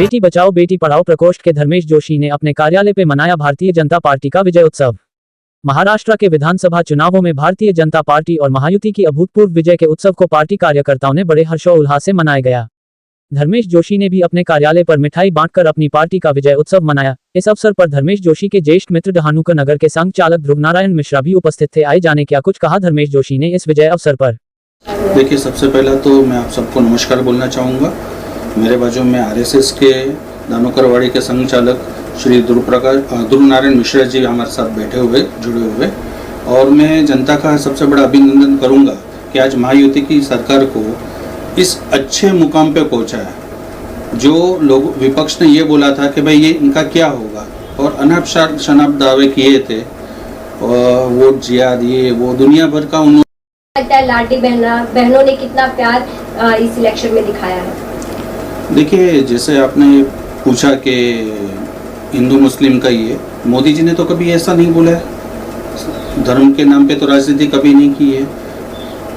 बेटी बचाओ बेटी पढ़ाओ प्रकोष्ठ के धर्मेश जोशी ने अपने कार्यालय पे मनाया भारतीय जनता पार्टी का विजय उत्सव। महाराष्ट्र के विधानसभा चुनावों में भारतीय जनता पार्टी और महायुति की अभूतपूर्व विजय के उत्सव को पार्टी कार्यकर्ताओं ने बड़े हर्षोल्लास से मनाया गया। धर्मेश जोशी ने भी अपने कार्यालय पर मिठाई बांटकर अपनी पार्टी का विजय उत्सव मनाया। इस अवसर पर धर्मेश जोशी के ज्येष्ठ मित्र डहाणूकर नगर के संघ चालक ध्रुव नारायण मिश्रा भी उपस्थित थे। आए जाने क्या कुछ कहा धर्मेश जोशी ने इस विजय अवसर पर। देखिए, सबसे पहला तो मैं आप सबको नमस्कार बोलना चाहूँगा। मेरे बाजू में आरएसएस के दानोकरवाड़ी के संघ चालक श्री ध्रुव नारायण मिश्रा जी हमारे साथ जुड़े हुए और मैं जनता का सबसे बड़ा अभिनंदन करूँगा कि आज महायुति की सरकार को इस अच्छे मुकाम पे पहुँचा है। जो लोग विपक्ष ने ये बोला था कि भाई ये इनका क्या होगा और अनाप शनाप दावे किए थे, वोट जिहाद ये वो दुनिया भर का उन्होंने लगता है लाडली बहनों ने कितना प्यार इस इलेक्शन में दिखाया है। देखिए, जैसे आपने पूछा कि हिंदू मुस्लिम का ये, मोदी जी ने तो कभी ऐसा नहीं बोला है। धर्म के नाम पे तो राजनीति कभी नहीं की है।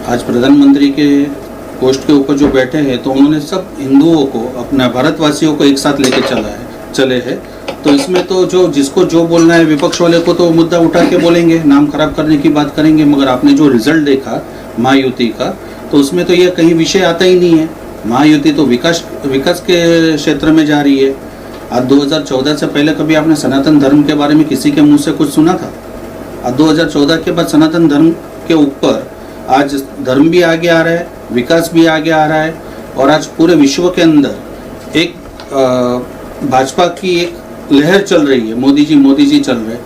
आज प्रधानमंत्री के पोस्ट के ऊपर जो बैठे हैं तो उन्होंने सब हिंदुओं को, अपना भारतवासियों को एक साथ लेके चले हैं। तो इसमें तो जिसको जो बोलना है, विपक्ष वाले को तो मुद्दा उठा के बोलेंगे, नाम खराब करने की बात करेंगे, मगर आपने जो रिजल्ट देखा महायुति का तो उसमें तो ये कहीं विषय आता ही नहीं है। महायुति तो विकास के क्षेत्र में जा रही है। आज 2014 से पहले कभी आपने सनातन धर्म के बारे में किसी के मुंह से कुछ सुना था? आज 2014 के बाद सनातन धर्म के ऊपर आज धर्म भी आगे आ रहा है, विकास भी आगे आ रहा है और आज पूरे विश्व के अंदर एक भाजपा की एक लहर चल रही है। मोदी जी चल रहे।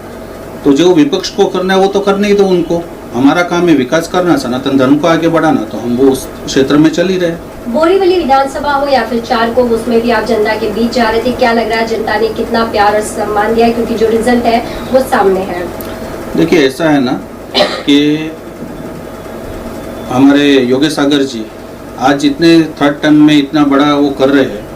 तो जो विपक्ष को करना है वो तो करने ही दो उनको। हमारा काम है विकास करना, सनातन धर्म को आगे बढ़ाना, तो हम वो उस क्षेत्र में चल ही रहे। बोरीवली विधानसभा हो या फिर चारकों, उसमें भी आप जनता के बीच जा रहे थे। क्या लग रहा है जनता ने कितना प्यार और सम्मान दिया, क्योंकि जो रिजल्ट है वो सामने है? देखिए, ऐसा है ना कि हमारे योगेश सागर जी आज इतने थर्ड टर्म में इतना बड़ा वो कर रहे हैं,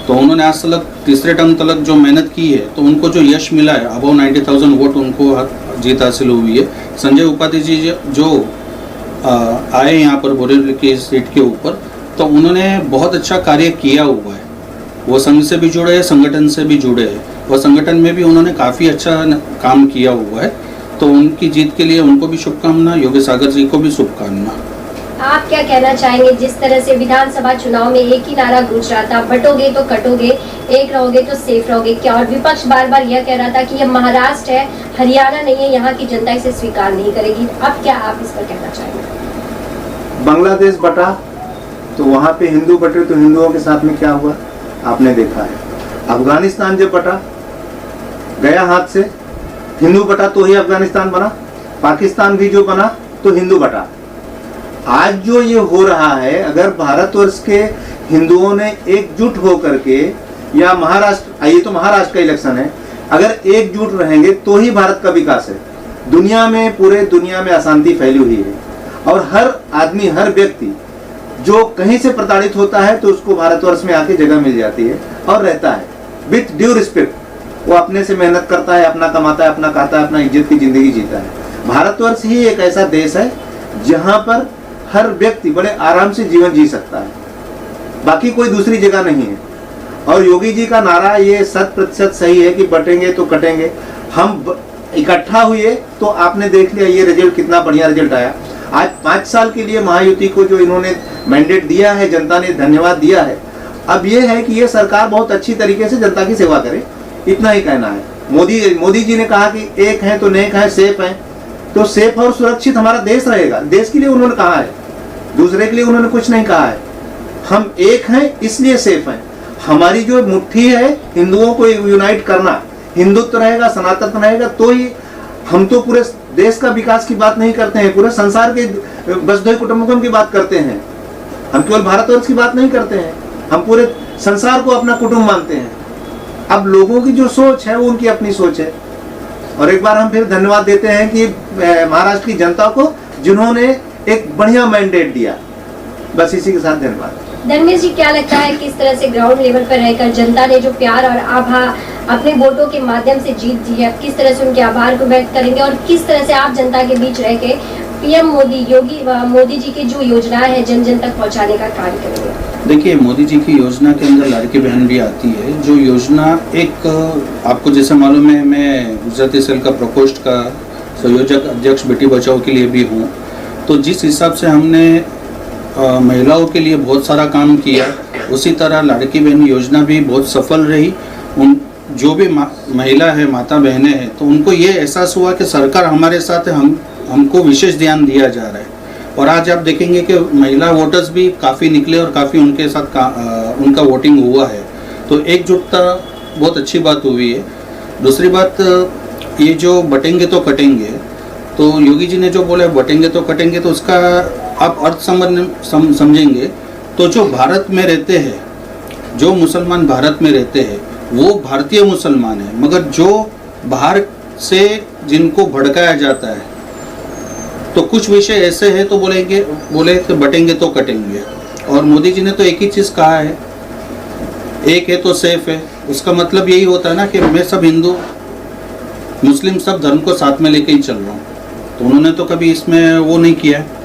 तो उन्होंने आज तक तीसरे टर्म तक जो मेहनत की है तो उनको जो यश मिला है, अबाउ 90,000 वोट उनको जीत हासिल हुई है। संजय उपाध्याय जी जो आए यहाँ पर बोरीवली की सीट के ऊपर, तो उन्होंने बहुत अच्छा कार्य किया हुआ है। वो संघ से भी जुड़े हैं, संगठन से भी जुड़े हैं और संगठन में भी उन्होंने काफ़ी अच्छा काम किया हुआ है। तो उनकी जीत के लिए उनको भी शुभकामना, योगेश सागर जी को भी शुभकामना। आप क्या कहना चाहेंगे? जिस तरह से विधानसभा चुनाव में एक ही नारा गूंज रहा था, बटोगे तो कटोगे, एक रहोगे तो सेफ रहोगे, क्या और विपक्ष बार बार यह कह रहा था कि यह महाराष्ट्र है, हरियाणा नहीं है, यहाँ की जनता इसे स्वीकार नहीं करेगी। अब क्या आप इस पर कहना चाहेंगे? बांग्लादेश बटा तो वहाँ पे हिंदू बटे, तो हिंदुओं के साथ में क्या हुआ आपने देखा है। अफगानिस्तान जब बटा गया हाथ से, हिंदू बटा तो ही अफगानिस्तान बना। पाकिस्तान भी जो बना तो हिंदू बटा। आज जो ये हो रहा है, अगर भारतवर्ष के हिंदुओं ने एकजुट होकर के, या महाराष्ट्र, ये तो महाराष्ट्र का इलेक्शन है, अगर एकजुट रहेंगे तो ही भारत का विकास है। दुनिया में, पूरे दुनिया में अशांति फैली हुई है और हर आदमी, हर व्यक्ति जो कहीं से प्रताड़ित होता है तो उसको भारतवर्ष में आके जगह मिल जाती है और रहता है विथ ड्यू रिस्पेक्ट। वो अपने से मेहनत करता है, अपना कमाता है, अपना खाता है, अपना इज्जत की जिंदगी जीता है। भारतवर्ष ही एक ऐसा देश है जहां पर हर व्यक्ति बड़े आराम से जीवन जी सकता है, बाकी कोई दूसरी जगह नहीं है। और योगी जी का नारा ये 100% सही है कि बटेंगे तो कटेंगे। हम इकट्ठा हुए तो आपने देख लिया ये रिजल्ट, कितना बढ़िया रिजल्ट आया। आज 5 साल के लिए महायुति को जो इन्होंने मैंडेट दिया है, जनता ने धन्यवाद दिया है। अब ये है कि ये सरकार बहुत अच्छी तरीके से जनता की सेवा करे, इतना ही कहना है। मोदी जी ने कहा कि एक है तो नेक है, सेफ है, तो सेफ और सुरक्षित हमारा देश रहेगा। देश के लिए उन्होंने कहा है, दूसरे के लिए उन्होंने कुछ नहीं कहा है। हम एक हैं इसलिए सेफ हैं। हमारी जो मुट्ठी है हिंदुओं को यूनाइट करना, हिंदुत्व रहेगा, सनातन रहेगा, तो ही हम तो पूरे देश का विकास की बात नहीं करते हैं, पूरे संसार के वसुधैव कुटुंबकम की बात करते हैं। हम केवल भारतवर्ष की बात नहीं करते हैं, हम पूरे संसार को अपना कुटुंब मानते हैं। अब लोगों की जो सोच है वो उनकी अपनी सोच है। और एक बार हम फिर धन्यवाद देते हैं कि महाराष्ट्र की जनता को, जिन्होंने एक बढ़िया मैंडेट दिया। बस इसी के साथ धन्यवाद। धर्मेश जी, क्या लगता है किस तरह से ग्राउंड लेवल पर रहकर जनता ने जो प्यार और आभा अपने वोटों के माध्यम से जीत दी है, किस तरह से उनके आभार को व्यक्त करेंगे और किस तरह से आप जनता के बीच रह के पीएम मोदी जी की जो योजना है जन जन तक पहुंचाने का कार्य करेंगे? देखिए, मोदी जी की योजना के अंदर लाड़की बहन भी आती है। जो योजना एक आपको जैसे मालूम है, मैं गुजराती सेल का प्रकोष्ठ का संयोजक अध्यक्ष बेटी बचाओ के लिए भी हूँ। तो जिस हिसाब से हमने महिलाओं के लिए बहुत सारा काम किया, उसी तरह लाड़की बहन योजना भी बहुत सफल रही। उन जो भी महिला है, माता बहनें हैं, तो उनको ये एहसास हुआ कि सरकार हमारे साथ है, हमको विशेष ध्यान दिया जा रहा है। और आज आप देखेंगे कि महिला वोटर्स भी काफ़ी निकले और काफ़ी उनके साथ उनका वोटिंग हुआ है। तो एकजुटता बहुत अच्छी बात हुई है। दूसरी बात, ये जो बटेंगे तो कटेंगे, तो योगी जी ने जो बोला है बटेंगे तो कटेंगे, तो उसका आप अर्थ समझेंगे तो जो भारत में रहते हैं, जो मुसलमान भारत में रहते हैं, वो भारतीय मुसलमान है, मगर जो बाहर से जिनको भड़काया जाता है, तो कुछ विषय ऐसे हैं तो बोले तो बटेंगे तो कटेंगे। और मोदी जी ने तो एक ही चीज़ कहा है, एक है तो सेफ है। उसका मतलब यही होता है ना कि मैं सब हिंदू मुस्लिम सब धर्म को साथ में लेके ही चल रहा हूँ। तो उन्होंने तो कभी इसमें वो नहीं किया है।